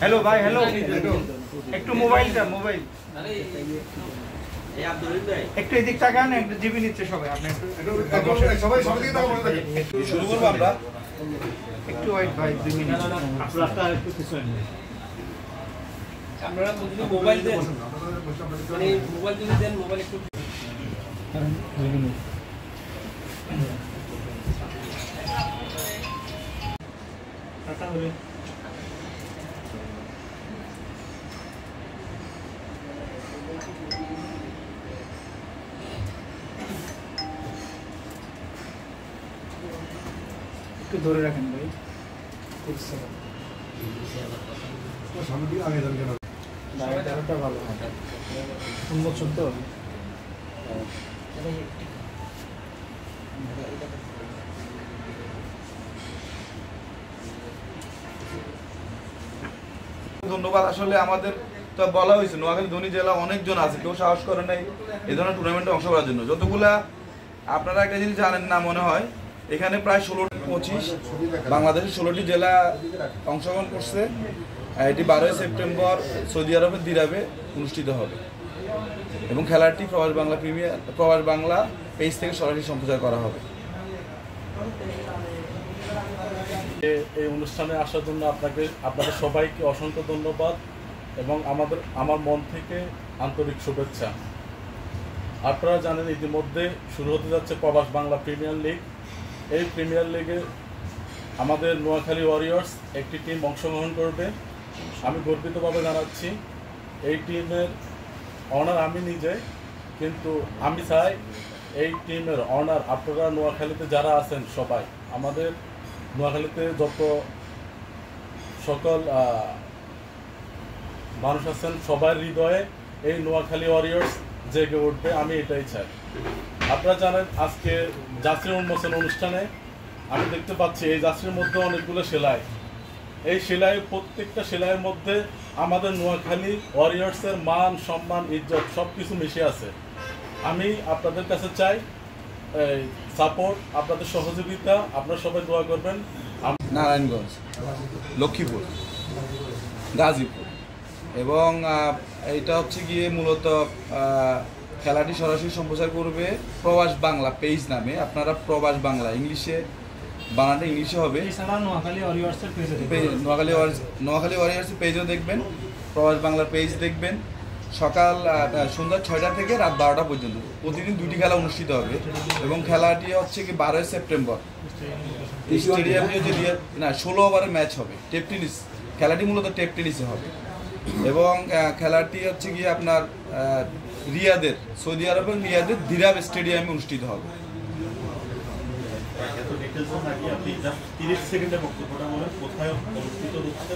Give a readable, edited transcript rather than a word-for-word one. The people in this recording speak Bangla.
हेलो भाई हेलो একটু মোবাইলটা মোবাইল একটু এদিক তাকান একটু জিবি নিচ্ছে সবাই আপনি একটু সবাই দিকে তাকান শুরু করব আমরা একটু ওয়েট ভাই 2 মিনিট আপনারা একটু পিছনে আপনারা যদি মোবাইল দেন মানে মোবাইল যদি দেন মোবাইল একটু 2 মিনিট টাটা হবে একটু ধরে রাখেন ভাই সামনে দিকে আগে যান কেন ডায়াটা ভালো উন্মোচন তো ধন্যবাদ। আসলে আমাদের তো বলা হয়েছে নোয়াখালী ধনী জেলা অনেকজন আছে, কেউ সাহস করে নাই এই ধরনের টুর্নামেন্টে অংশ করার জন্য। যতগুলা আপনারা একটা জিনিস জানেন না মনে হয়, এখানে প্রায় 25 বাংলাদেশের 16টি জেলা অংশগ্রহণ করছে। এটি 12 সেপ্টেম্বর সৌদি আরবের দিরাবে অনুষ্ঠিত হবে এবং খেলাটি প্রবাস বাংলা পেজ থেকে সরাসরি সম্প্রচার করা হবে। এই অনুষ্ঠানে আসার জন্য আপনাদের সবাইকে অসংখ্য ধন্যবাদ এবং আমার মন থেকে আন্তরিক শুভেচ্ছা। আপনারা জানেন ইতিমধ্যে শুরু হতে যাচ্ছে প্রবাস বাংলা প্রিমিয়ার লিগ। এই প্রিমিয়ার লিগে আমাদের নোয়াখালী ওয়ারিয়র্স একটি টিম অংশগ্রহণ করবে। আমি গর্বিতভাবে জানাচ্ছি এই টিমের অনার আমি নিজে, কিন্তু আমি চাই এই টিমের অনার আপনারা নোয়াখালীতে যারা আছেন সবাই, আমাদের নোয়াখালীতে যত সকল মানুষ আছেন সবার হৃদয়ে এই নোয়াখালী ওয়ারিয়র্স জেগে উঠবে, আমি এটাই চাই। আপনারা জানেন আজকে জার্সি উন্মোচন অনুষ্ঠানে আমি দেখতে পাচ্ছি এই জার্সির মধ্যে অনেকগুলো সেলাই। এই প্রত্যেকটা সেলাইয়ের মধ্যে আমাদের নোয়াখালী ওয়ারিয়র্সের মান সম্মান ইজ্জত সব কিছু মিশে আছে। আমি আপনাদের কাছে চাই সাপোর্ট, আপনাদের সহযোগিতা, আপনারা সবাই দোয়া করবেন। নারায়ণগঞ্জ, লক্ষ্মীপুর, গাজীপুর এবং এইটা হচ্ছে গিয়ে মূলত খেলাটি সরাসরি সম্প্রচার করবে প্রবাস বাংলা পেজ নামে। আপনারা প্রবাস বাংলা ইংলিশে বানানটা ইংলিশে হবে, নোয়াখালী ওয়ারিয়র্সের পেজও দেখবেন, প্রবাস বাংলার পেজ দেখবেন। সন্ধ্যা 6টা থেকে রাত 12টা পর্যন্ত প্রতিদিন 2টি খেলা অনুষ্ঠিত হবে এবং খেলাটি হচ্ছে কি 12 সেপ্টেম্বর স্টেডিয়ামে 16 ওভারের ম্যাচ হবে। টেপ টেনিস খেলাটি মূলত টেপ টেনিসে হবে এবং খেলাটি হচ্ছে গিয়ে আপনার সৌদি আরবের রিয়াদের দিরাব স্টেডিয়ামে অনুষ্ঠিত হবে। 30 সেকেন্ডের বক্তব্যটা বলেন কোথায় অনুষ্ঠিত হচ্ছে।